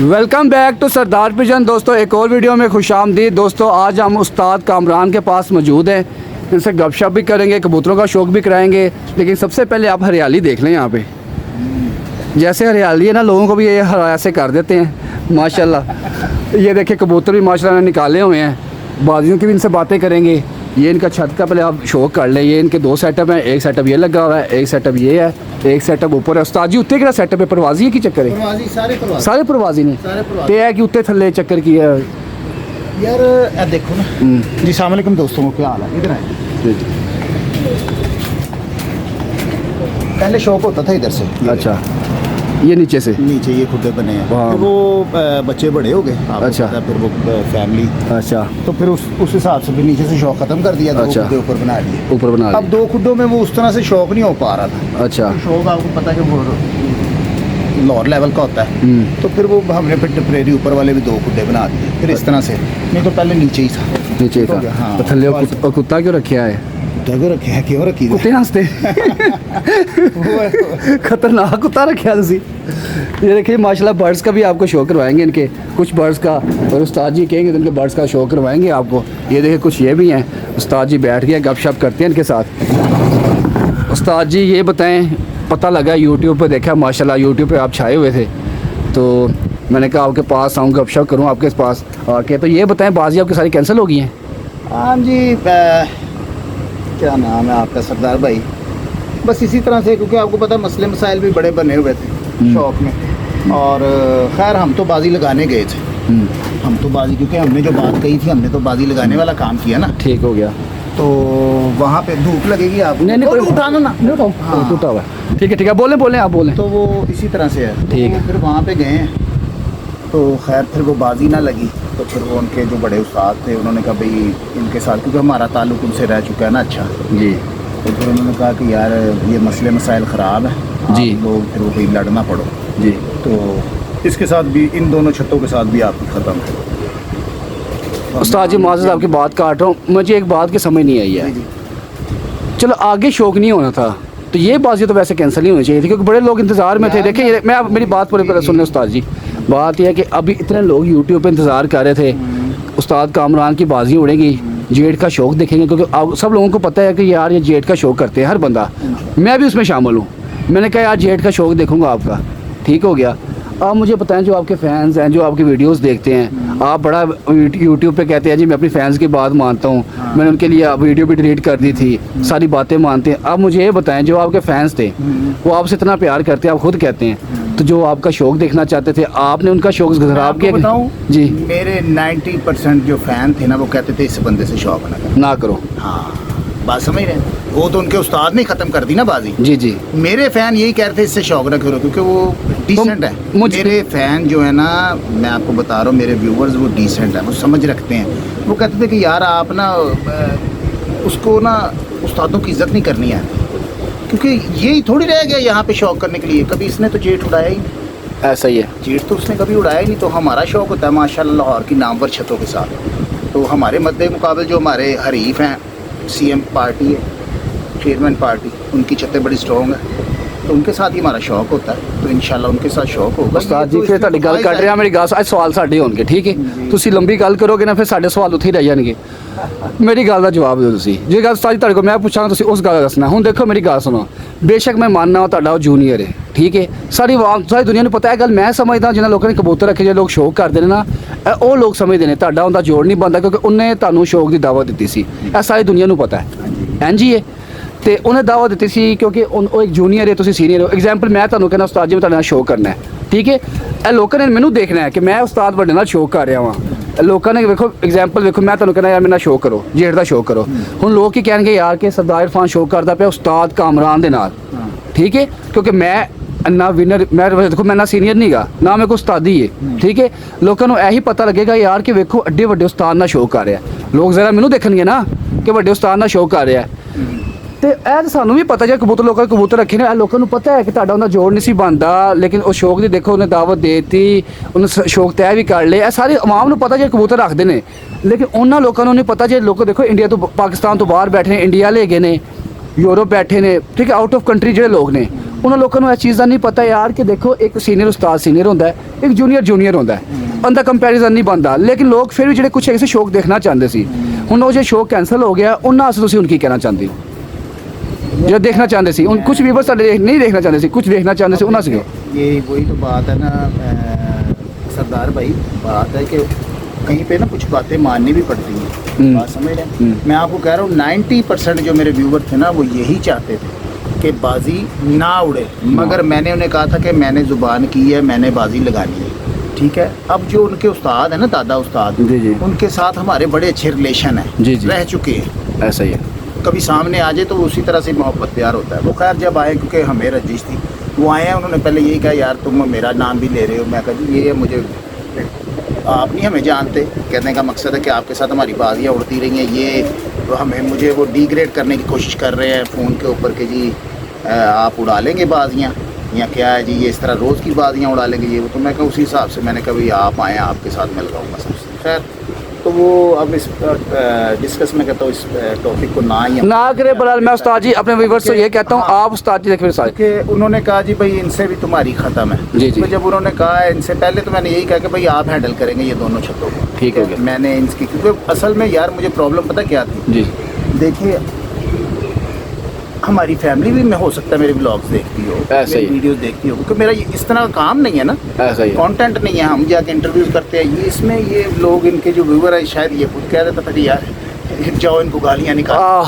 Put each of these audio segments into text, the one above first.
Welcome back to Sardar pigeon. दोस्तों एक और वीडियो में खुशामदीद। दोस्तों आज हम उस्ताद कामरान के पास मौजूद हैं, इनसे गपशप भी करेंगे, कबूतरों का शौक़ भी कराएंगे। लेकिन सबसे पहले आप हरियाली देख लें। यहाँ पे जैसे हरियाली है ना, लोगों को भी ये ऐसे कर देते हैं माशाल्लाह। ये देखिए कबूतर भी माशाल्लाह ने निकाले हुए हैं, बाजियों की भी इनसे बातें करेंगे। ये इनका छत का पहले आप शौक़ कर लें। ये इनके दो सेटअप हैं, एक सेटअप ये लगा हुआ है, एक सेटअप ये है, एक सेटअप ऊपर है। उस्ताद जी उत्ते केड़ा सेटअप है? परवाजी है कि चक्कर है? सारे परवाजी ने ते है कि उत्ते थल्ले चक्कर की है यार। देखो ना जी, अस्सलाम वालेकुम दोस्तों, क्या हाल है? इधर आए। पहले शौक होता था इधर से। अच्छा, ये नीचे से नीचे ये खुदे बने हैं, हाँ। तो वो बच्चे बड़े हो गए। अच्छा। फिर वो फैमिली, अच्छा, तो फिर उस हिसाब से भी नीचे से शौक खत्म कर दिया। अच्छा। दो खुदे ऊपर बना लिए। ऊपर बना अब दो खुदों में वो उस तरह से शौक नहीं हो पा रहा था। अच्छा। तो शौक आपको पता है कि वो लोअर लेवल का होता है, तो फिर वो हमने फिर टेम्परेरी ऊपर वाले भी दो खुदे बना दिए फिर इस तरह से। नहीं तो पहले नीचे ही था। नीचे था। हाँ। तो थल्ले और कुत्ता क्यों रखा है? क्यों रखे हैं? क्यों रखी कुत्ते हंसते खतरनाक कुत्ता रखा तुसी। ये देखिए माशाल्लाह बर्ड्स का भी आपको शो करवाएंगे, इनके कुछ बर्ड्स का। और उस्ताद जी कहेंगे तो इनके बर्ड्स का शो करवाएंगे आपको। ये देखिए कुछ ये भी हैं। उस्ताद जी बैठ गए, गपशप करते हैं इनके साथ। उस्ताद जी ये बताएं, पता लगा यूट्यूब पे देखा माशाल्लाह, यूट्यूब पे आप छाए हुए थे, तो मैंने कहा आपके पास आऊँ, गपशप करूँ आपके पास आके। तो ये बताएं बाजी आपकी सारी कैंसिल हो गई हैं? हाँ जी, क्या नाम है आपका? सरदार भाई। बस इसी तरह से, क्योंकि आपको पता मसले मसाइल भी बड़े बने हुए थे शौक में। और खैर हम तो बाजी लगाने गए थे। हम तो बाजी, क्योंकि हमने जो बात कही थी, हमने तो बाजी लगाने वाला काम किया ना। ठीक हो गया। तो वहाँ पे धूप लगेगी आप नहीं कोई उठाना ना, हाँ टूटा हुआ है। ठीक है ठीक है, बोलें आप बोलें। तो वो इसी तरह से है। ठीक है। फिर वहाँ पे गए, तो खैर फिर वो बाजी ना लगी। तो फिर वो उनके जो बड़े उस्ताद थे, उन्होंने कहा भाई इनके साथ, क्योंकि हमारा ताल्लुक उनसे रह चुका है ना। अच्छा जी। तो फिर उन्होंने कहा कि यार ये मसले मसाइल ख़राब है जी। लोग, फिर वो भाई लड़ना पड़ो जी। तो इसके साथ भी, इन दोनों छतों के साथ भी आपकी ख़त्म है। उस्ताद जी माज़ आपकी बात काट रहा हूँ, मुझे एक बात की समझ नहीं आई है। चलो आगे शौक नहीं होना था तो ये बाजी तो वैसे कैंसिल नहीं होनी चाहिए थी, क्योंकि बड़े लोग इंतज़ार में थे। देखिए मैं मेरी बात पूरी सुन लें उस्ताद जी। बात यह है कि अभी इतने लोग यूट्यूब पे इंतज़ार कर रहे थे उस्ताद कामरान की बाजी उड़ेगी, जेट का शौक़ देखेंगे, क्योंकि अब सब लोगों को पता है कि यार ये जेट का शौक़ करते हैं हर बंदा। मैं भी उसमें शामिल हूँ। मैंने कहा यार जेट का शौक़ देखूँगा आपका। ठीक हो गया। आप मुझे बताएं, जो आपके फ़ैन्स हैं, जो आपकी वीडियोस देखते हैं, आप बड़ा यूट्यूब पे कहते हैं जी मैं अपनी फ़ैन्स की बात मानता हूँ, मैंने उनके लिए वीडियो भी डिलीट कर दी थी, सारी बातें मानते हैं। आप मुझे ये बताएं, जो आपके फ़ैन्स थे वो आपसे इतना प्यार करते हैं, आप खुद कहते हैं, तो जो आपका शौक़ देखना चाहते थे आपने उनका शौक़ ख़राब किया। बताऊँ जी। मेरे 90% जो फ़ैन थे ना, वो कहते थे इस बंदे से शौक ना करो। हाँ, बात समझ रहे हैं? वो तो उनके उस्ताद ने ख़त्म कर दी ना बाजी। जी जी। मेरे फ़ैन यही कह रहे थे इससे शौक न करो, क्योंकि वो डिसेंट है। मेरे फ़ैन जो है ना, मैं आपको बता रहा हूँ, मेरे व्यूवर्स वो डिसेंट है, वो समझ रखते हैं। वो कहते थे कि यार आप ना उसको ना उस्तादों की इज़्ज़त नहीं करनी है, क्योंकि यही थोड़ी रह गया यहाँ पे शौक करने के लिए। कभी इसने तो जेट उड़ाया ही नहीं। ऐसा ही है, जेट तो उसने कभी उड़ाया ही नहीं। तो हमारा शौक होता है माशाल्लाह लाहौर की नामवर छतों के साथ। तो हमारे मद्दे मुकाबले जो हमारे हरीफ हैं, CM पार्टी है, चेयरमैन पार्टी, उनकी छतें बड़ी स्ट्रॉन्ग है, तो उनके साथ ही हमारा शौक होता है। तो इंशाल्लाह उनके साथ शौक होगा। उस्ताद जी फिर ਤੁਹਾਡੀ ਗੱਲ ਕੱਟ ਰਿਹਾ, ਮੇਰੀ ਗੱਲ ਅੱਜ ਸਵਾਲ ਸਾਡੇ ਹੋਣਗੇ। ਠੀਕ ਹੈ, ਤੁਸੀਂ ਲੰਬੀ ਗੱਲ ਕਰੋਗੇ ਨਾ ਫਿਰ ਸਾਡੇ ਸਵਾਲ ਉੱਥੇ ਹੀ ਰਹਿ ਜਾਣਗੇ। ਮੇਰੀ ਗੱਲ ਦਾ ਜਵਾਬ ਦਿਓ ਤੁਸੀਂ। ਜੇ ਗੱਲ ਉਸਤਾਦ ਜੀ ਤੁਹਾਡੇ ਕੋਲ ਮੈਂ ਪੁੱਛਾਂਗਾ ਤੁਸੀਂ ਉਸ ਗੱਲ ਦਾ ਦੱਸਣਾ। ਹੁਣ ਦੇਖੋ ਮੇਰੀ ਗੱਲ ਸੁਣੋ, ਬੇਸ਼ੱਕ ਮੈਂ ਮੰਨਣਾ ਤੁਹਾਡਾ ਉਹ ਜੂਨੀਅਰ ਹੈ, ਠੀਕ ਹੈ, ਸਾਰੀ ਦੁਨੀਆ ਨੂੰ ਪਤਾ ਹੈ ਗੱਲ। ਮੈਂ ਸਮਝਦਾ ਜਿਨ੍ਹਾਂ ਲੋਕਾਂ ਨੇ ਕਬੂਤਰ ਰੱਖੇ, ਜੇ ਲੋਕ ਸ਼ੌਕ ਕਰਦੇ ਨੇ ਨਾ, ਉਹ ਲੋਕ ਸਮਝਦੇ ਨੇ ਤੁਹਾਡਾ ਉਹਦਾ ਜੋੜ ਨਹੀਂ ਬਣਦਾ, ਕਿਉਂਕਿ ਉਹਨੇ ਤੁਹਾਨੂੰ ਸ਼ੌਕ ਦੀ ਦਾਵਤ ਦਿੱਤੀ ਸੀ। ਇਹ ਸਾਰੀ ਦੁਨੀਆ ਨੂੰ ਪਤਾ ਹੈ। ਹਾਂਜੀ ਹੈ, ਤੇ ਉਹਨੇ ਦਾਵਾ ਦਿੱਤੀ ਸੀ ਕਿਉਂਕਿ ਉਹ ਇੱਕ ਜੂਨੀਅਰ ਹੈ, ਤੁਸੀਂ ਸੀਨੀਅਰ ਹੋ। ਐਗਜ਼ਾਮਪਲ ਮੈਂ ਤੁਹਾਨੂੰ ਕਹਿੰਦਾ ਉਸਤਾਦ ਜੀ ਮੈਂ ਤੁਹਾਡੇ ਨਾਲ ਸ਼ੋਅ ਕਰਨਾ ਹੈ, ਠੀਕ ਹੈ। ਇਹ ਲੋਕਾਂ ਨੇ ਮੈਨੂੰ ਦੇਖਣਾ ਹੈ ਕਿ ਮੈਂ ਉਸਤਾਦ ਵੱਡੇ ਨਾਲ ਸ਼ੋਅ ਕਰ ਰਿਹਾ ਵਾਂ। ਲੋਕਾਂ ਨੇ ਵੇਖੋ ਐਗਜ਼ਾਮਪਲ ਵੇਖੋ, ਮੈਂ ਤੁਹਾਨੂੰ ਕਹਿੰਦਾ ਯਾਰ ਮੇਰੇ ਨਾਲ ਸ਼ੋਅ ਕਰੋ, ਜੇਠ ਦਾ ਸ਼ੋਅ ਕਰੋ। ਹੁਣ ਲੋਕ ਕੀ ਕਹਿਣਗੇ ਯਾਰ ਕਿ ਸਰਦਾਰ ਇਰਫਾਨ ਸ਼ੋਅ ਕਰਦਾ ਪਿਆ ਉਸਤਾਦ ਕਾਮਰਾਨ ਦੇ ਨਾਲ, ਠੀਕ ਹੈ, ਕਿਉਂਕਿ ਮੈਂ ਨਾ ਵਿਨਰ, ਮੈਂ ਦੇਖੋ ਮੈਂ ਨਾ ਸੀਨੀਅਰ ਨਹੀਂ ਗਾ, ਨਾ ਮੇਰੇ ਕੋਲ ਉਸਤਾਦੀ ਹੈ, ਠੀਕ ਹੈ। ਲੋਕਾਂ ਨੂੰ ਇਹੀ ਪਤਾ ਲੱਗੇਗਾ ਯਾਰ ਕਿ ਵੇਖੋ ਐਡੇ ਵੱਡੇ ਉਸਤਾਦ ਨਾਲ ਸ਼ੋਅ ਕਰ ਰਿਹਾ। ਲੋਕ ਜ਼ਰਾ ਮੈਨੂੰ ਦੇਖਣਗੇ ਨਾ ਕਿ ਵੱਡੇ ਉਸਤਾਦ ਨਾਲ ਸ਼ੋਅ ਕਰ ਰਿਹਾ। ਤੇ ਇਹ ਤਾਂ ਸਾਨੂੰ ਵੀ ਪਤਾ ਜੇ ਕਬੂਤਰ ਲੋਕਾਂ ਨੇ ਕਬੂਤਰ ਰੱਖੇ ਨੇ, ਇਹ ਲੋਕਾਂ ਨੂੰ ਪਤਾ ਹੈ ਕਿ ਤੁਹਾਡਾ ਉਹਦਾ ਜੋੜ ਨਹੀਂ ਸੀ ਬਣਦਾ, ਲੇਕਿਨ ਉਹ ਸ਼ੌਕ ਦੀ ਦੇਖੋ ਉਹਨੇ ਦਾਵਤ ਦੇ ਦਿੱਤੀ, ਉਹਨੇ ਸ਼ੌਕ ਤੈਅ ਵੀ ਕਰ ਲਏ। ਇਹ ਸਾਰੇ ਆਵਾਮ ਨੂੰ ਪਤਾ ਜੇ ਕਬੂਤਰ ਰੱਖਦੇ ਨੇ, ਲੇਕਿਨ ਉਹਨਾਂ ਲੋਕਾਂ ਨੂੰ ਨਹੀਂ ਪਤਾ ਜੇ ਲੋਕ ਦੇਖੋ ਇੰਡੀਆ ਤੋਂ, ਪਾਕਿਸਤਾਨ ਤੋਂ ਬਾਹਰ ਬੈਠੇ ਨੇ, ਇੰਡੀਆ ਲੈ ਗਏ ਨੇ, यूरोप बैठे ने, ठीक है, आउट ऑफ कंट्री जो लोग ने ਉਹਨਾਂ ਲੋਕਾਂ ਨੂੰ ਇਸ ਚੀਜ਼ ਦਾ ਨਹੀਂ ਪਤਾ ਯਾਰ ਕਿ ਦੇਖੋ ਇੱਕ ਸੀਨੀਅਰ ਉਸਤਾਦ ਸੀਨੀਅਰ ਹੁੰਦਾ ਹੈ, ਇੱਕ ਜੂਨੀਅਰ ਹੁੰਦਾ ਹੈ, ਉਹਦਾ ਕੰਪੈਰੀਜ਼ਨ ਨਹੀਂ ਬਣਦਾ। ਲੇਕਿਨ ਲੋਕ ਫਿਰ ਵੀ ਜਿਹੜੇ ਕੁਛ ਐਸੇ ਸ਼ੌਕ ਦੇਖਣਾ ਚਾਹੁੰਦੇ ਸੀ, ਹੁਣ ਉਹ ਜੇ ਸ਼ੌਕ ਕੈਂਸਲ ਹੋ ਗਿਆ, ਉਹਨਾਂ ਵਾਸਤੇ ਤੁਸੀਂ ਹੁਣ ਕੀ ਕਹਿਣਾ ਚਾਹੁੰਦੇ ਹੋ? जो देखना चाहते थे उन कुछ भी बस नहीं देखना चाहते थे, कुछ देखना चाहते थे उन्हें से ये वही तो बात है ना सरदार भाई, बात है कि कहीं पे ना कुछ बातें माननी भी पड़ती हैं, बात समझ रहे हैं। मैं आपको कह रहा हूँ 90% जो मेरे व्यूवर थे ना वो यही चाहते थे कि बाजी ना उड़े, मगर मैंने उन्हें कहा था कि मैंने ज़ुबान की है, मैंने बाजी लगानी है, ठीक है। अब जो उनके उस्ताद हैं ना, दादा उस्ताद, उनके साथ हमारे बड़े अच्छे रिलेशन हैं, रह चुके हैं, ऐसा ही है। कभी सामने आ जाए तो उसी तरह से मोहब्बत प्यार होता है। वो खैर जब आए, क्योंकि हमें रंजिश थी, वो आए हैं, उन्होंने पहले यही कहा यार तुम मेरा नाम भी ले रहे हो। मैं कहा ये मुझे आप नहीं हमें जानते, कहने का मकसद है कि आपके साथ हमारी बाजियाँ उड़ती रही हैं, ये मुझे वो डिग्रेड करने की कोशिश कर रहे हैं फ़ोन के ऊपर कि जी आप उड़ा लेंगे बाजियाँ या क्या है जी, ये इस तरह रोज़ की बाजियाँ उड़ा लेंगे ये वो। तो मैं कहा उसी हिसाब से मैंने कहा भाई आप आएँ, आपके साथ मैं लगाऊँगा सबसे। खैर तो वो अब इस डिस्कस में कहता हूँ इस टॉपिक को ना करे। बहरहाल मैं उस्ताद जी अपने व्यूअर्स से ये कहता हूँ, आप उस्ताद जी देखिए सारे कि उन्होंने कहा जी भाई इनसे भी तुम्हारी ख़त्म है जी। तो जब उन्होंने कहा इनसे पहले तो मैंने यही कहा कि भाई आप हैंडल करेंगे ये दोनों छतों को, ठीक है। मैंने इनकी, क्योंकि असल में यार मुझे प्रॉब्लम पता क्या थी जी, देखिए हमारी फैमिली भी में हो सकता है मेरे ब्लॉग्स देखती हो, ऐसे ही वीडियोस देखती हो, क्योंकि मेरा इस तरह का काम नहीं है ना, ऐसा ही कंटेंट नहीं है, हम जाके इंटरव्यूज करते हैं। ये इसमें ये लोग इनके जो व्यूअर है शायद ये खुद कह देता था कि यार जाओ इनको गालियाँ निकाल,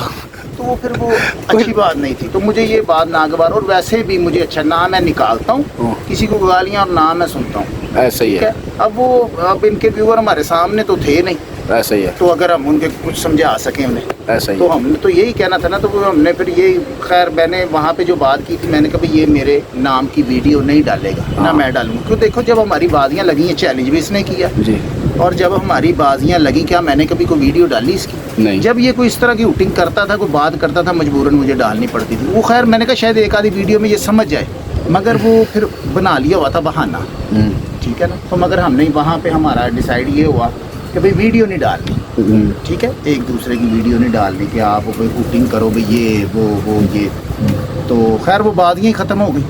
तो वो फिर वो अच्छी बात नहीं थी। तो मुझे ये बात नागवार, और वैसे भी मुझे अच्छा ना मैं निकालता हूँ किसी को गालियाँ और ना मैं सुनता हूँ, ऐसा ही है। अब इनके व्यूअर हमारे सामने तो थे नहीं, ऐसा ही है। तो अगर हम उनके कुछ समझा सकें उन्हें, ऐसा ही तो हमने तो यही कहना था ना। तो हमने फिर ये खैर मैंने वहाँ पे जो बात की थी, मैंने कहा ये मेरे नाम की वीडियो नहीं डालेगा ना मैं डालूंगा, क्यों देखो जब हमारी बाजियाँ लगी हैं, चैलेंज भी इसने किया जी, और जब हमारी बाजियाँ लगी, क्या मैंने कभी कोई वीडियो डाली इसकी? नहीं। जब ये कोई इस तरह की हुटिंग करता था, कोई बात करता था, मजबूरन मुझे डालनी पड़ती थी। वो खैर मैंने कहा शायद एक आधी वीडियो में ये समझ जाए, मगर वो फिर बना लिया हुआ था बहाना, ठीक है ना। तो मगर हमने वहाँ पे हमारा डिसाइड ये हुआ कि भाई वीडियो नहीं डालनी, ठीक है, एक दूसरे की वीडियो नहीं डालनी कि आप कोई हुटिंग करो भाई ये वो ये। तो खैर वो बादियाँ ख़त्म हो गई,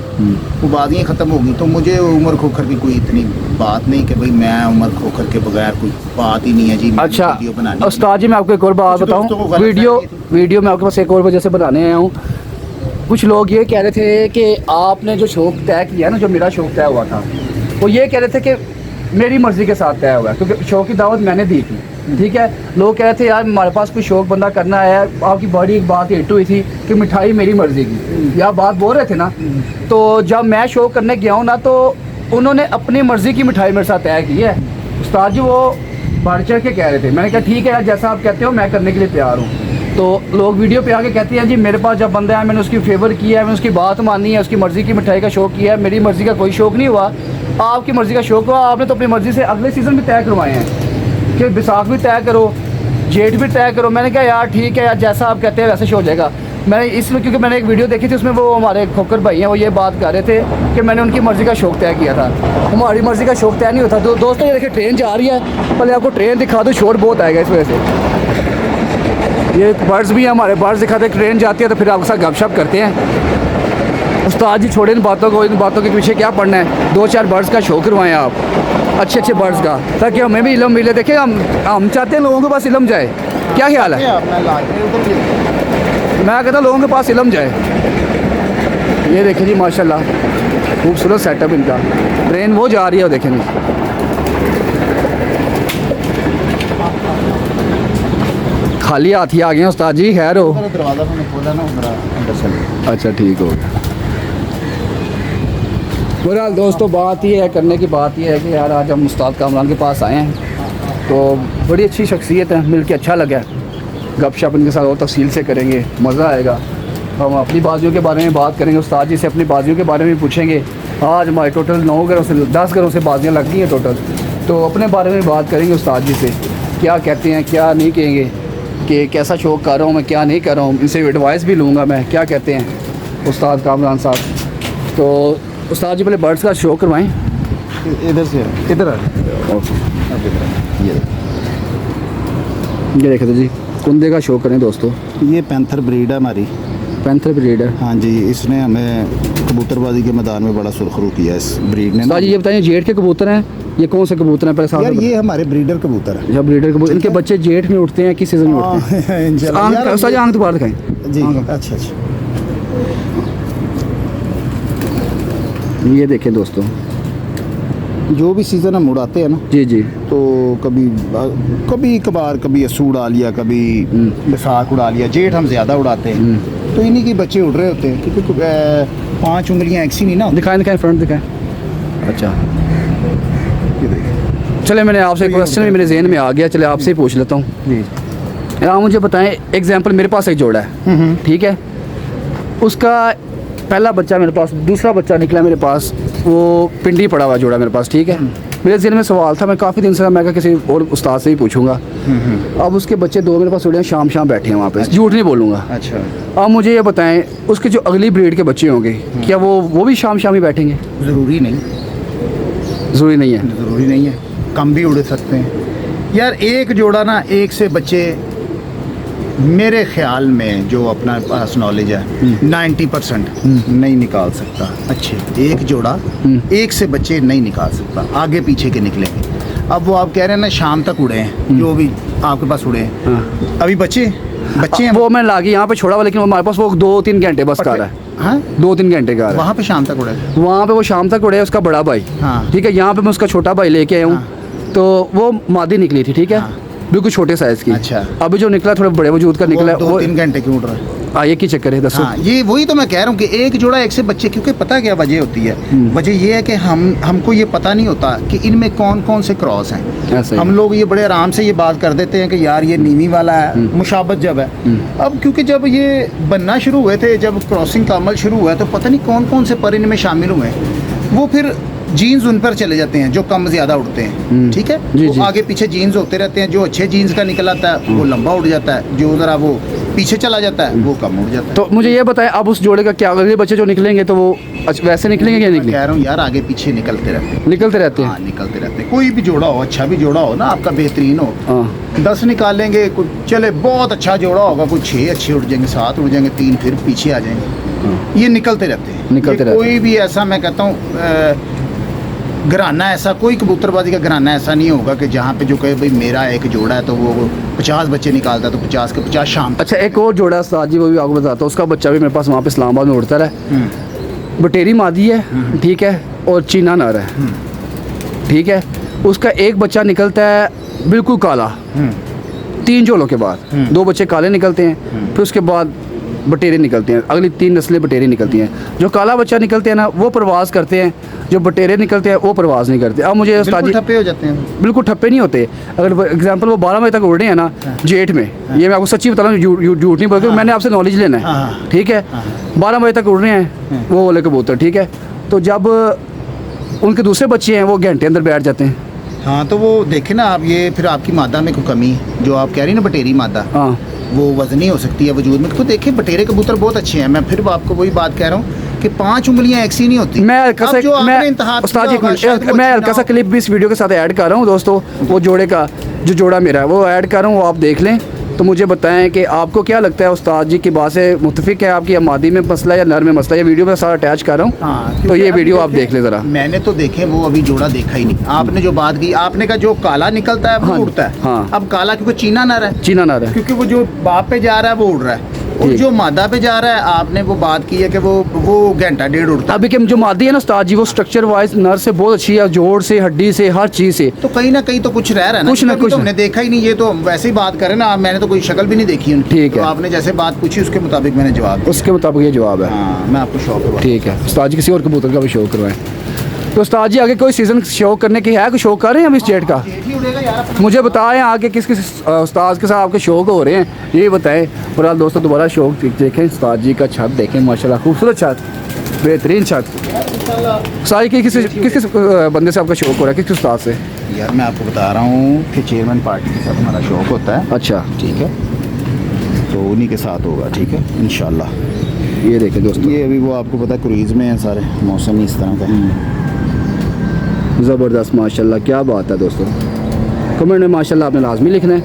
वो बादियाँ ख़त्म हो गई। तो मुझे उमर खोखर की कोई इतनी बात नहीं कि भाई मैं उमर खोखर के बगैर कोई बात ही नहीं है जी। अच्छा वीडियो बनानी उस्ताद जी मैं आपको एक और बात बताऊँ, वीडियो मैं आपके पास एक और वजह से बनाने आया हूँ। कुछ लोग ये कह रहे थे कि आपने जो शौक तय किया ना, जो मेरा शौक तय हुआ था, वो ये कह रहे थे कि मेरी मर्ज़ी के साथ तय हुआ, क्योंकि शौक की दावत मैंने दी थी, ठीक है। लोग कह रहे थे यार हमारे पास कोई शौक बंदा करना है, आपकी बड़ी एक बात हिट हुई थी कि मिठाई मेरी मर्ज़ी की, या बात बोल रहे थे ना। तो जब मैं शौक करने गया हूँ ना, तो उन्होंने अपनी मर्ज़ी की मिठाई मेरे साथ तय की है। उस्ताद जी वो बढ़ चढ़ के कह रहे थे, मैंने कहा ठीक है यार जैसा आप कहते हो मैं करने के लिए तैयार हूँ। तो लोग वीडियो पे आके कहते हैं जी मेरे पास जब बंदा है मैंने उसकी फेवर किया है, मैंने उसकी बात मानी है, उसकी मर्ज़ी की मिठाई का शौक किया है, मेरी मर्ज़ी का कोई शौक नहीं हुआ, आपकी मर्ज़ी का शौक हुआ। आपने तो अपनी मर्ज़ी से अगले सीज़न भी तय करवाए हैं कि बैसाख भी तय करो, जेठ भी तय करो। मैंने कहा यार ठीक है यार जैसा आप कहते हैं वैसे हो जाएगा। मैंने इसलिए क्योंकि मैंने एक वीडियो देखी थी, उसमें वो हमारे खोकर भाई हैं, वो ये बात कर रहे थे कि मैंने उनकी मर्ज़ी का शौक तय किया था, हमारी मर्ज़ी का शौक तय नहीं होता। दोस्तों ये देखिए ट्रेन जा रही है, पहले आपको ट्रेन दिखा दो, शोर बहुत आएगा इस वजह से। ये बर्ड्स भी हैं हमारे, बर्ड्स दिखाते हैं, ट्रेन जाती है तो फिर आपके साथ गपशप करते हैं। उस्ताद जी छोड़े इन बातों को, इन बातों के पीछे क्या पढ़ना है, 2-4 बर्ड्स का शौक करवाएं आप, अच्छे बर्ड्स का, ताकि हमें भी इल्म मिले। देखिए हम चाहते हैं लोगों के पास इल्म जाए, क्या ख्याल है? मैं कहता हूँ लोगों के पास इल्म जाए। ये देखिए जी माशाल्लाह खूबसूरत सेटअप इनका। ट्रेन वो जा रही है, वो देखेंगे खाली हाथ ही आ गए उस्ताद जी, खैर हो? दरवाज़ा मैंने खोला ना, मेरा अंदर चले। अच्छा ठीक हो गया। बहरहाल दोस्तों बात ये है, करने की बात ये है कि यार आज हम उस्ताद कामरान के पास आए हैं, तो बड़ी अच्छी शख्सियत है, मिल के अच्छा लगा। गपशप इनके साथ और तफसील से करेंगे, मज़ा आएगा। हम अपनी बाजियों के बारे में बात करेंगे, उस्ताद जी से अपनी बाजियों के बारे में पूछेंगे। आज हमारे टोटल 9 घरों से 10 घरों से बाजियाँ लग गई हैं टोटल, तो अपने बारे में बात करेंगे उस्ताद जी से, क्या कहते हैं क्या नहीं कहेंगे, कि कैसा शौक कर रहा हूँ मैं, क्या नहीं कर रहा हूँ। इनसे एडवाइस भी लूँगा मैं, क्या कहते हैं उस्ताद कामरान साहब। तो उस्ताद जी पहले बर्ड्स का शौक करवाएं। इधर से इधर ये देखे तो जी कुंदे का शौक करें दोस्तों। ये पैंथर ब्रीड है हमारी, पैंथर ब्रीड है। हाँ जी, इसने हमें कबूतरबाजी के मैदान में बड़ा सुरखरू किया इस ब्रीड ने। उस्ताद जी ये बताइए, जेठ के कबूतर हैं, ये कौन से कबूतर हैं? पहले यार ये हमारे ब्रीडर कबूतर है। जब ब्रीडर कबूतर, इनके बच्चे जेठ में उठते हैं, किस सीजन में उठते हैं? इंशाल्लाह। उस्ताद जी आंख तो बाहर दिखाएं जी आंख। अच्छा अच्छा। ये देखें दोस्तों, जो भी सीज़न हम उड़ाते हैं ना, जी जी, तो कभी कभार कभी अस्सू उड़ा लिया, कभी बैसाख उड़ा लिया। जेठ हम ज़्यादा उड़ाते हैं, तो इन्हीं के बच्चे उड़ रहे होते हैं, क्योंकि 5 उंगलियां एक सी नहीं ना होती। दिखाएं दिखाएं, फ्रंट दिखाएं। अच्छा ये देखिए। चले, मैंने आपसे एक क्वेश्चन भी मेरे जहन में आ गया, चले आपसे ही पूछ लेता हूँ। जी आप मुझे बताएं, एग्जाम्पल मेरे पास एक जोड़ा है, ठीक है, उसका पहला बच्चा मेरे पास, दूसरा बच्चा निकला मेरे पास, वो पिंडी पड़ा हुआ जोड़ा मेरे पास, ठीक है। मेरे जहन में सवाल था, मैं काफ़ी दिन से, मैं कहा किसी और उस्ताद से ही पूछूंगा। अब उसके बच्चे 2 मेरे पास उड़े हैं, शाम शाम बैठे हैं वहाँ पे, झूठ नहीं बोलूँगा। अच्छा। अब मुझे ये बताएं, उसके जो अगली ब्रीड के बच्चे होंगे, क्या वो भी शाम शाम ही बैठेंगे? ज़रूरी नहीं, ज़रूरी नहीं है। ज़रूरी नहीं है, कम भी उड़ सकते हैं यार। एक जोड़ा ना, एक से बच्चे मेरे ख्याल में, जो अपना पास नॉलेज है, 90% नहीं निकाल सकता अच्छे। एक जोड़ा एक से बच्चे नहीं निकाल सकता, आगे पीछे के निकलेंगे। अब वो आप कह रहे हैं ना शाम तक उड़े हैं, जो भी आपके पास उड़े हैं, अभी बच्चे हैं। वो मैं लागी यहाँ पे छोड़ा हुआ, लेकिन हमारे पास वो 2-3 घंटे बस का रहा है। हाँ 2-3 घंटे का। वहाँ पे शाम तक उड़े, वहाँ पे वो शाम तक उड़े, उसका बड़ा भाई, हाँ। ठीक है। यहाँ पे मैं उसका छोटा भाई लेके आया हूँ, तो वो मादी निकली थी, ठीक है, बिल्कुल छोटे साइज की। अच्छा। अभी जो निकला थोड़े बड़े वजूद का निकला, वो 2-3 घंटे क्यों उड़ रहा है? एक ही चक्कर है, दसो। हाँ, ये वही तो मैं कह रहा हूँ कि एक जोड़ा एक से बच्चे, क्योंकि पता क्या वजह होती है? वजह ये है कि हमको ये पता नहीं होता कि इनमें कौन कौन से क्रॉस हैं। ऐसा ही। हम लोग ये बड़े आराम से ये बात कर देते हैं कि यार ये नीवी वाला है, मुशाबत जब है। अब क्योंकि जब ये बनना शुरू हुए थे, जब क्रॉसिंग का अमल शुरू हुआ है, तो पता नहीं कौन कौन से पर इनमें शामिल हुए हैं। वो फिर जीन्स उन पर चले जाते हैं जो कम ज़्यादा उड़ते हैं, ठीक है। जी, वो जी। आगे पीछे जीन्स होते रहते हैं, जो अच्छे जीन्स का निकल आता है वो लंबा उड़ जाता है, जो ज़रा वो पीछे चला जाता है वो कम उड़ जाता है। तो मुझे ये बताएं, अब उस जोड़े का क्या, अगले बच्चे जो निकलेंगे तो वो वैसे निकलेंगे या मैं निकलेंगे? कह रहा हूँ यार, आगे पीछे निकलते रहते हैं। निकलते रहते हैं। हाँ निकलते रहते हैं। कोई भी जोड़ा हो, अच्छा भी जोड़ा हो ना आपका, बेहतरीन हो, हाँ 10 निकालेंगे, कुछ चले बहुत अच्छा जोड़ा होगा, कुछ 6 अच्छे उड़ जाएंगे, 7 उड़ जाएंगे, 3 फिर पीछे आ जाएंगे। ये निकलते रहते हैं, निकलते रहते हैं। कोई भी ऐसा, मैं कहता हूँ घराना ऐसा, कोई कबूतरबाजी का घराना ऐसा नहीं होगा कि जहाँ पे जो कहे भाई मेरा एक जोड़ा है तो वो 50 बच्चे निकालता, तो 50 के 50 शाम। अच्छा, एक और जोड़ा उस्ताद जी, वो भी आपको बताता हूँ, उसका बच्चा भी मेरे पास वहाँ पे इस्लामाबाद में उड़ता रहा। बटेरी मादी है, ठीक है, और चीना नर है, ठीक है। उसका एक बच्चा निकलता है बिल्कुल काला, 3 जोड़ों के बाद 2 बच्चे काले निकलते हैं, फिर उसके बाद बटेरे निकलते हैं, अगली 3 नस्लें बटेरे निकलती हैं। जो काला बच्चा निकलते हैं ना, वो प्रवास करते हैं, जो बटेरे निकलते हैं वो प्रवास नहीं करते। अब मुझे उस्ताद जी, ठप्पे हो जाते हैं, बिल्कुल ठप्पे नहीं होते। अगर एग्जांपल वो 12 बजे तक उड़ रहे हैं ना, जेठ में, ये मैं आपको सच्ची बता रहा हूँ, झूठ नहीं बोल रहा, मैंने आपसे नॉलेज लेना है, ठीक है। 12 बजे तक उड़ रहे हैं वो वाले कबूतर, ठीक है। तो जब उनके दूसरे बच्चे हैं, वो घंटे अंदर बैठ जाते हैं। हाँ तो वो देखे ना आप, ये फिर आपकी मादा में कोई कमी है, जो आप कह रही ना बटेरी मादा, हाँ वो वजनी हो सकती है वजूद में। तो देखिए बटेरे कबूतर बहुत अच्छे हैं। मैं फिर आपको वही बात कह रहा हूँ कि 5 उंगलियां एक सी नहीं होती। मैं हल्का सा, उस्ताद जी मैं हल्का सा क्लिप भी इस वीडियो के साथ ऐड कर रहा हूँ दोस्तों, वो जोड़े का, जो जोड़ा मेरा है वो ऐड कर रहा हूँ, वो आप देख लें। तो मुझे बताएं कि आपको क्या लगता है, उस्ताद जी की बात से मुत्तफिक है आपकी, मादी में मसला या नर में मसला? ये वीडियो में सारा अटैच कर रहा हूँ। हाँ, तो ये वीडियो आप देख ले ज़रा। मैंने तो देखे, वो अभी जोड़ा देखा ही नहीं। आपने जो बात की, आपने कहा जो काला निकलता है वो हाँ, उड़ता है। हाँ। अब काला क्योंकि चीना नर है, चीना नर है, क्योंकि वो जो बाप पे जा रहा है वो उड़ रहा है, और ठीक। जो मादा पे जा रहा है, आपने वो बात की है कि वो घंटा डेढ़ उड़ता है। अभी के जो मादी है ना उस्ताद जी, वो स्ट्रक्चर वाइज नर से बहुत अच्छी है, जोड़ से, हड्डी से, हर चीज़ से। तो कहीं ना कहीं तो कुछ रह रहा है ना, कुछ ना क्योंकि कुछ तो हमने देखा ही नहीं। ये तो वैसे ही बात करें ना, मैंने तो कोई शक्ल भी नहीं देखी उनकी। ठीक तो है। आपने जैसे बात पूछी उसके मुताबिक मैंने जवाब दिया। उसके मुताबिक ये जवाब है। हाँ मैं आपको शौक करवा। ठीक है, उस्ताद जी किसी और कबूतर का भी शौक करवाएं। तो उस्ताद जी आगे कोई सीज़न शौक करने की है, कोई शौक कर रहे हैं हम इस जेट का? ही उड़ेगा यार। मुझे बताएं आगे किस किस उस्ताद के साथ आपके शौक हो रहे हैं, ये बताएं। फिलहाल दोस्तों दोबारा शौक देखें, उस्ताद जी का छत देखें, माशाल्लाह खूबसूरत छत, बेहतरीन छत। सारी किस किस बंदे से आपका शौक हो रहा है, किस उस्ताद से? यार मैं आपको बता रहा हूँ कि चेयरमैन पार्टी के साथ हमारा शौक होता है। अच्छा, ठीक है, तो उन्हीं के साथ होगा, ठीक है इंशाल्लाह। ये देखें दोस्तों, ये अभी वो आपको पता है क्रूज़ में है, सारे मौसम ही इस तरह का है। ज़बरदस्त, माशाल्लाह, क्या बात है दोस्तों। कमेंट में माशाल्लाह आपने लाजमी लिखना है।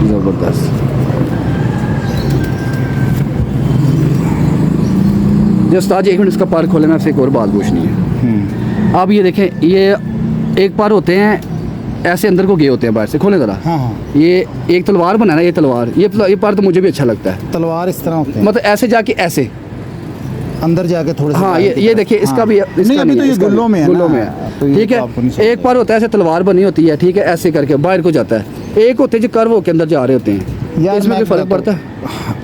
ज़बरदस्त। जो उस्ताद जी एक मिनट इसका पर खोले, मैं आपसे एक और बात पूछनी है। आप ये देखें, ये एक पर होते हैं ऐसे अंदर को गए होते हैं बाहर से, खोले ज़रा। हाँ हाँ, ये एक तलवार बना ना, ये तलवार, ये पर तो मुझे भी अच्छा लगता है। तलवार इस तरह होते हैं, मतलब ऐसे जाके ऐसे अंदर जाके थोड़े से हाँ, बाहर की ये तरफ। देखिए इसका हाँ। भी इसका नहीं, अभी नहीं तो है, ये इसका गुल्लों में है गुल्लों ना, में है। तो ये ठीक तो आपको नहीं है, समझ एक पर होता है ऐसे तलवार बनी होती है, ठीक है, ऐसे करके बाहर को जाता है। एक होते हैं जो कर्व होके अंदर जा रहे होते हैं, यार इसमें मैं कोई फर्क बताता पड़ता है?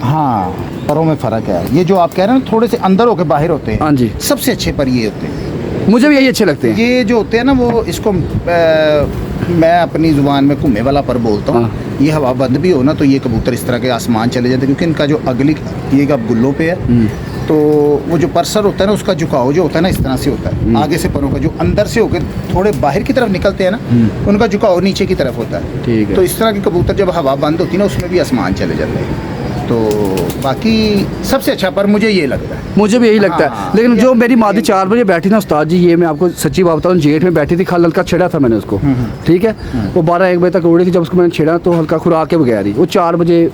हाँ, परों में फ़र्क है। ये जो आप कह रहे हैं ना, थोड़े से अंदर होके बाहर होते हैं, हाँ जी, सबसे अच्छे पर ये होते हैं। मुझे भी यही अच्छे लगते हैं। ये जो होते हैं ना, वो इसको मैं अपनी ज़ुबान में घूमे वाला पर बोलता हूँ। हाँ। ये हवा बंद भी हो ना, तो ये कबूतर इस तरह के आसमान चले जाते हैं, क्योंकि इनका जो अगली ये का गुल्लों पे है, तो वो जो परसर होता है ना, उसका झुकाव जो होता है ना, इस तरह से होता है। आगे से परों का जो अंदर से होकर थोड़े बाहर की तरफ निकलते हैं ना, उनका झुकाव नीचे की तरफ होता है। ठीक है। तो इस तरह के कबूतर जब हवा बंद होती है ना, उसमें भी आसमान चले जाते हैं। तो बाकी सबसे अच्छा पर मुझे ये लगता है। मुझे भी यही लगता हाँ, है। लेकिन ये- जो मेरी मादी 4 बजे बैठी ना उस्ताद जी, ये मैं आपको सच्ची बात बताऊँ, जेठ में बैठी थी, खाल हल्का छेड़ा था मैंने उसको, ठीक है। वो 12-1 बजे तक उड़ी थी, जब उसको मैंने छेड़ा तो हल्का खुराक के बगैर ही वो 4 बजे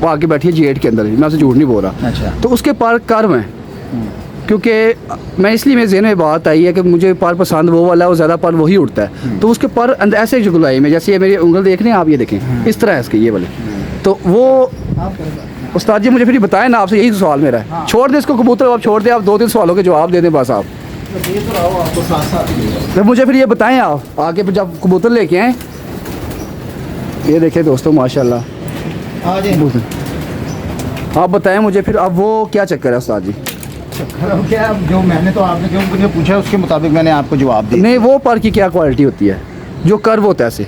वो आके बैठी है जेठ के अंदर ही, मैं उसे झूठ नहीं बोल रहा। अच्छा। तो उसके पर कर्व हैं, क्योंकि मैं इसलिए मेरे ज़हन में बात आई है कि मुझे पर पसंद वो वाला है, वो ज़्यादा पर वही उड़ता है। तो उसके पर ऐसे जुगलाई में, जैसे ये मेरी उंगल देख रहे हैं आप, ये देखें इस तरह है इसके ये वाले। तो वो उस्ताद जी मुझे फिर बताएं ना, आपसे यही सवाल मेरा है। छोड़ दें इसको कबूतर, आप छोड़ दें, आप 2-3 सवालों के जवाब दे दें बस आप। आपको साथ साथ तो मुझे फिर ये बताएं आप आगे फिर जब कबूतर लेके आए, ये देखें दोस्तों माशाल्लाह आ जाए। कबूतर। आप बताएं मुझे फिर अब वो क्या चक्कर है उस्ताद जी? क्या जो मैंने तो आपने जो मुझे पूछा उसके मुताबिक मैंने आपको जवाब दिया। नहीं, वो पर की क्या क्वालिटी होती है जो कर्व होता है ऐसे?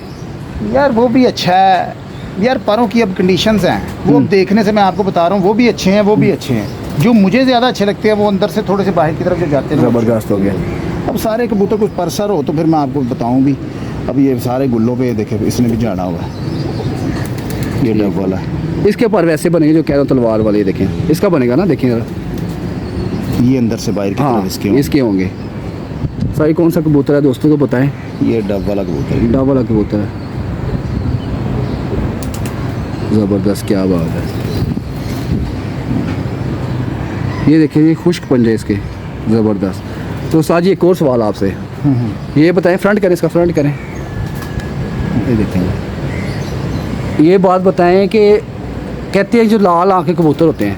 यार वो भी अच्छा है यार, परों की अब कंडीशंस हैं, वो अब देखने से मैं आपको बता रहा हूँ, वो भी अच्छे हैं, वो भी अच्छे हैं। जो मुझे ज़्यादा अच्छे लगते हैं वो अंदर से थोड़े से बाहर की तरफ जो जाते हैं। ज़बरदस्त हो गया। अब सारे कबूतर कुछ परसर हो तो फिर मैं आपको बताऊँ भी। अब ये सारे गुल्लों पे देखे, इसने भी जाना हुआ है, ये डब वाला। इसके पर वैसे बनेंगे जो कह रहा हूँ तलवार वाले, ये देखें इसका बनेगा ना, देखें जरा। ये अंदर से बाहर की हाँ, तरफ इसके इसके होंगे। सही कौन सा कबूतर है दोस्तों को बताएं? ये डब वाला कबूतर है। डब वाला कबूतर है। ज़बरदस्त, क्या बात है। ये देखिए, ये खुश्क पंजे इसके, ज़बरदस्त। तो साजी एक और सवाल आपसे, ये बताएं, फ्रंट करें, इसका फ्रंट करें, ये देखें। ये बात बताएं कि कहते हैं जो लाल आँखें कबूतर होते हैं,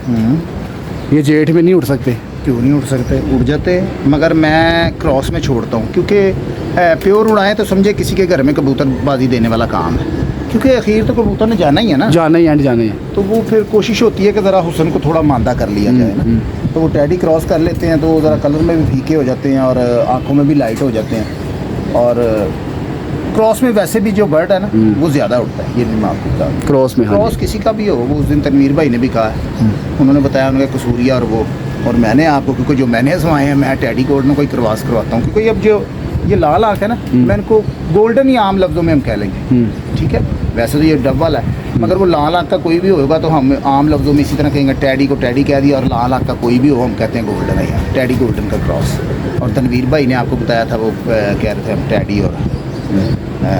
ये जेठ में नहीं उड़ सकते? क्यों नहीं उड़ सकते? उड़ जाते, मगर मैं क्रॉस में छोड़ता हूँ, क्योंकि प्योर उड़ाएं तो समझे किसी के घर में कबूतरबाजी देने वाला काम है, क्योंकि आखिर तो कबूतर ने जाना ही है ना, जाना ही एंड जाना ही है। तो वो फिर कोशिश होती है कि ज़रा हुसन को थोड़ा मांदा कर लिया जाए ना। तो वो टैडी क्रॉस कर लेते हैं, तो ज़रा कलर में भी फीके हो जाते हैं और आँखों में भी लाइट हो जाते हैं। और क्रॉस में वैसे भी जो बर्ड है ना, वो ज़्यादा उड़ता है, ये भी मैं आपको बता दूं। क्रॉस में, हाँ क्रॉस जी। किसी का भी हो, वो उस दिन तनवीर भाई ने भी कहा है, उन्होंने बताया उनका कसूरिया और वो, और मैंने आपको, क्योंकि जो मैंने आजमाए हैं, मैं टैडी कोड में कोई क्रॉस करवाता हूँ, क्योंकि अब जो ये लाल आँख है ना, मैं इनको गोल्डन या आम लफ्ज़ों में हम कह लेंगे, ठीक है। वैसे तो ये डब वाला है, मगर वो लाल आँख का कोई भी होगा तो हम आम लफ्ज़ों में इसी तरह कहेंगे। टैडी को टैडी कह दिया, और लाल आँख का कोई भी हो हम कहते हैं गोल्डन है यार, टैडी गोल्डन का क्रॉस। और तनवीर भाई ने आपको बताया था, वो कह रहे थे हम टैडी और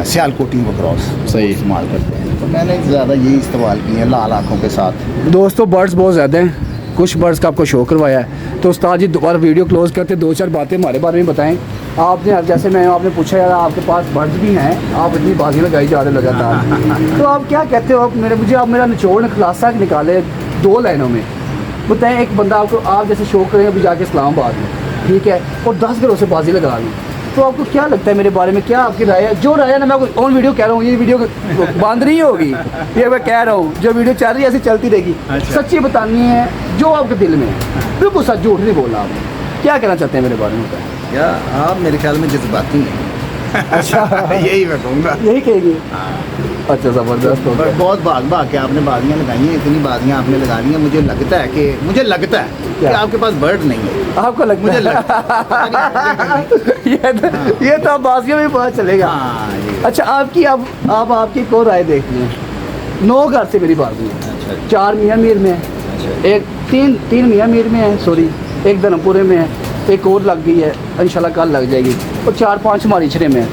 सियालकोटी को क्रॉस सही इस्तेमाल करते हैं, तो मैंने ज़्यादा यही इस्तेमाल किए हैं लाल आँखों के साथ। दोस्तों बर्ड्स बहुत ज़्यादा हैं, कुछ बर्ड्स का आपको शो करवाया है, तो उस्ताद जी दोबारा वीडियो क्लोज करते 2-4 बातें हमारे बारे में बताएं। आपने जैसे मैं आपने पूछा यार आपके पास बर्ड्स भी हैं, आप इतनी बाजी लगाई जा रहे लगातार, तो आप क्या कहते हो? आप आप मेरा निचोड़ खुलासा निकाले 2 लाइनों में बताएं। एक बंदा आपको, आप जैसे शो करें अभी जाके इस्लामाबाद में, ठीक है, और 10 घरों से बाजी लगा ली, तो आपको क्या लगता है मेरे बारे में? क्या आपकी राय है? जो राय है ना, मैं आपको ऑन वीडियो कह रहा हूँ, ये वीडियो बंद नहीं होगी, ये मैं कह रहा हूँ, जो वीडियो चल रही है ऐसी चलती रहेगी। सच्ची बतानी है जो आपके दिल में है, बिल्कुल सच, झूठ नहीं बोलना। आप क्या कहना चाहते हैं मेरे बारे में? या आप मेरे ख्याल में जज्बाती हैं। अच्छा यही मैं कहूँगा। यही कहेंगे? अच्छा, ज़बरदस्त हो पर गया। बहुत भाग के आपने बाजियाँ लगाई हैं, इतनी बाजियाँ आपने लगा दी हैं, मुझे लगता है कि क्या? आपके पास बर्ड नहीं है। आपको लगता मुझे है? लगता ये तो आप बाजियों में पता चलेगा। हाँ, ये। अच्छा, आपकी अब आप आपकी को राय देखनी है। 9 घर से मेरी बात हुई, अच्छा 4 मियाँ मीर में है, एक 3 मियाँ मीर में है, सॉरी, एक धर्मपुरे में है, एक और लग गई है, इंशाल्लाह कल लग जाएगी, और 4-5 हमारी इछरे में है।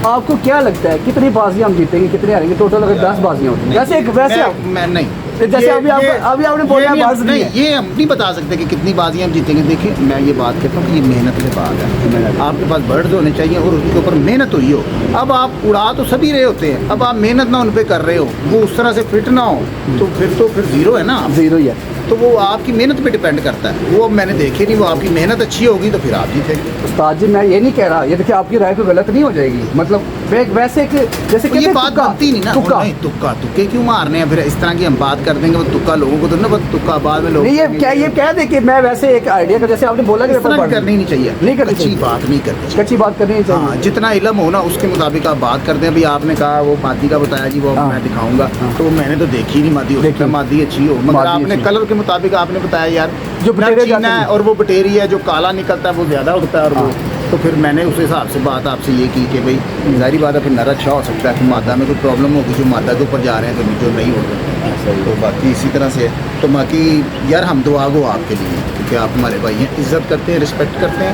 आपको क्या लगता है कितनी बाजियाँ हम जीतेंगे, कितने हारेंगे? टोटल अगर 10 बाजियाँ होती हैं वैसे आप मैं नहीं, जैसे अभी आपने बोला ये बाज नहीं नहीं, है। ये हम नहीं बता सकते कि कितनी बाजियां हम जीतेंगे। देखिए मैं ये बात कहता हूँ कि ये मेहनत के बाद है। आपके पास बर्ड्स होने चाहिए और उसके ऊपर मेहनत हुई हो। अब आप उड़ा तो सभी रहे होते हैं, अब आप मेहनत ना उन पे कर रहे हो, वो उस तरह से फिट ना हो, तो फिर जीरो है ना। जीरो ही है। तो वो आपकी मेहनत पे डिपेंड करता है। वो अब मैंने देखे नहीं, वो आपकी मेहनत अच्छी होगी तो फिर आप जीतेंगे। उस्ताद जी मैं ये नहीं कह रहा, ये देखिए आपकी राय को गलत नहीं हो जाएगी, मतलब वैसे कि जैसे तो ये कहते हैं बात तुक्का, बनती नहीं ना। तुक्का। नहीं, तुक्के क्यों मारने हैं फिर? इस तरह की हम बात कर देंगे वो तुक्का लोगों को तो ना, बस तुक्का बाद में लोग नहीं ये कह दे कि मैं वैसे एक आइडिया का, जैसे आपने बोला कि इस तरह की करनी नहीं चाहिए। नहीं करनी अच्छी चाहिए। बात नहीं करनी चाहिए। कच्ची बात करनी चाहिए। हाँ, जितना इल्म हो ना उसके मुताबिक आप बात करते हैं। अभी आपने कहा वो मादी का बताया जी, वो हाँ। मैं दिखाऊंगा, हाँ। तो मैंने तो देखी नहीं मादी, हो सकता है देखी। मादी अच्छी हो, मगर मादी आपने अच्छी। कलर के मुताबिक आपने बताया यार जो ना बटेरिया चीना जाते है हैं। और वो बटेरी है जो काला निकलता है वो ज़्यादा उगता है और वो, हाँ। तो फिर मैंने उस हिसाब से बात आपसे ये की कि भाई जाहिर बात है फिर नर अच्छा हो सकता है कि मादा में कोई प्रॉब्लम होगी, जो मादा के ऊपर जा रहे हैं तो जो नहीं होगा। तो बाकी इसी तरह से है। तो बाकी यार हम दुआ गो आपके लिए, क्योंकि आप हमारे भाई हैं, इज्जत करते हैं, रिस्पेक्ट करते हैं,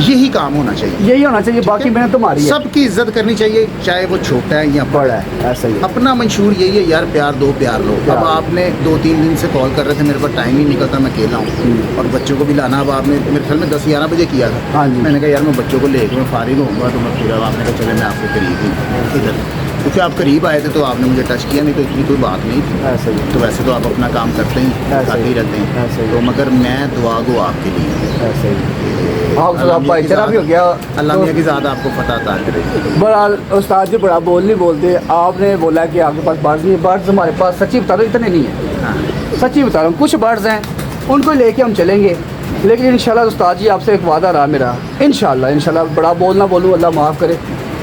यही काम होना चाहिए। यही होना चाहिए, बाकी मैंने तुम्हारी है। सबकी इज्जत करनी चाहिए, चाहे वो छोटा है या बड़ा है, ऐसा ही है। अपना मंशूर यही है यार, प्यार दो प्यार लो। प्यार अब दो। आपने 2-3 दिन से कॉल कर रहे थे, मेरे पास टाइम ही नहीं निकलता, मैं अकेला हूँ और बच्चों को भी लाना। अब आपने मेरे ख्याल में 10-11 बजे किया था। हाँ जी। मैंने कहा यार मैं बच्चों को लेकर मैं फारिग होऊंगा, तो मैं फिर अब आपने कहा चले मैं आपको करीब ही इधर, क्योंकि आप करीब आए थे तो आपने मुझे टच किया, नहीं तो इतनी कोई बात नहीं थी। ऐसा ही है। तो वैसे तो आप अपना काम करते ही ऐसा आते ही ही। रहते ऐसा हैं, ही। तो मगर मैं दुआ गो आपके लिए। ऐसा ही। हाँ अल्लाह मियां की भाईचारा भी हो ज़ात- गया। अल्लाह तो मियां की ज़ात आपको पता अता करे। बड़ा उस्ताद जी बड़ा बोल नहीं बोलते। आपने बोला कि आपके पास बर्ड्स नहीं है, बर्ड्स हमारे पास सच्ची बता रहा हूँ इतने नहीं है, हाँ, सच्ची बता रहा हूँ। कुछ बर्ड्स हैं उनको लेके हम चलेंगे, लेकिन इंशाल्लाह उस्ताद जी आपसे एक वादा रहा मेरा, इंशाल्लाह बड़ा बोल ना बोलूँ, अल्लाह माफ़ करे,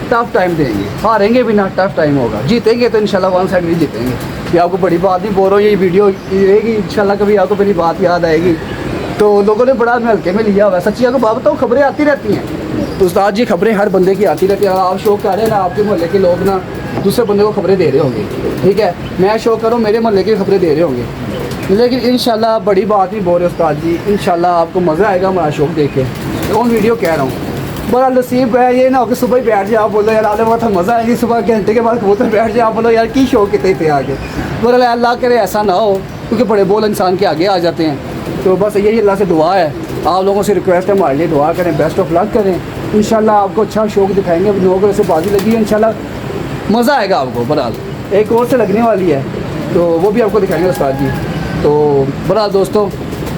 टफ टाइम देंगे, हारेंगे भी ना, टफ टाइम होगा, जीतेंगे तो इंशाल्लाह वन साइड नहीं जीतेंगे। ये आपको बड़ी बात नहीं बोल रहा हूँ, ये वीडियो रहेगी इंशाल्लाह, कभी आपको मेरी बात याद आएगी। तो लोगों ने बड़ा हल्के में लिया हुआ है। सच्ची आपको बात बताऊँ, खबरें आती रहती हैं तो उस्ताद जी, खबरें हर बंदे की आती रहती है। आप शो कर रहे हैं ना, आपके मोहल्ले के लोग ना दूसरे बंदे को खबरें दे रहे होंगे, ठीक है, मैं शो करूँ मेरे मोहल्ले की खबरें दे रहे होंगे, लेकिन इंशाल्लाह बड़ी बात नहीं बोल रहे उस्ताद जी, इंशाल्लाह आपको मज़ा आएगा हमारा शो देख के। ऑन वीडियो कह रहा हूँ, बड़ा नसीब है ये ना हो कि सुबह ही बैठ जाए आप बोलो यार आधे बहुत मज़ा आएगी, सुबह घंटे के बाद कबूतर बैठ जाए आप बोलो यार की शौक कितने थे आगे। बोला अल्लाह करे ऐसा ना हो, क्योंकि बड़े बोल इंसान के आगे आ जाते हैं। तो बस यही अल्लाह से दुआ है, आप लोगों से रिक्वेस्ट है हमारे लिए दुआ करें, बेस्ट ऑफ लक करें। इंशाल्लाह आपको अच्छा शौक दिखाएंगे। 9 बजे से बाजी लगी है, इंशाल्लाह मज़ा आएगा आपको। बहरहाल एक और से लगने वाली है तो वो भी आपको दिखाएंगे उस्ताद जी। तो बहरहाल दोस्तों,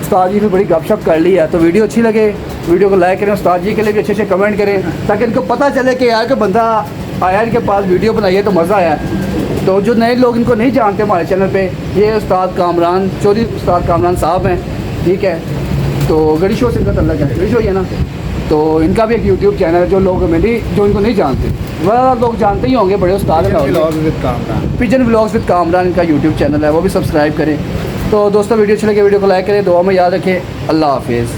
उस्ताद जी ने बड़ी गपशप कर ली है, तो वीडियो अच्छी लगे वीडियो को लाइक करें, उस्ताद जी के लिए भी अच्छे अच्छे कमेंट करें, ताकि इनको पता चले कि यार कि बंदा आया इनके पास वीडियो बनाई है तो मज़ा आया। तो जो नए लोग इनको नहीं जानते हमारे चैनल पे, ये उस्ताद कामरान चौधरी, उस्ताद कामरान साहब हैं, ठीक है। तो गड़ी शो से इनका तल्लक है, गड़ी शो ही है ना, तो इनका भी एक यूट्यूब चैनल है। जो लोग जो इनको नहीं जानते, वह लोग जानते ही होंगे, बड़े उस्ताद हैं। पिजन व्लॉग्स विद कामरान इनका यूट्यूब चैनल है, वो भी सब्सक्राइब करें। तो दोस्तों वीडियो अच्छी लगे वीडियो को लाइक करें, दुआ में याद रखें। अल्लाह हाफिज़।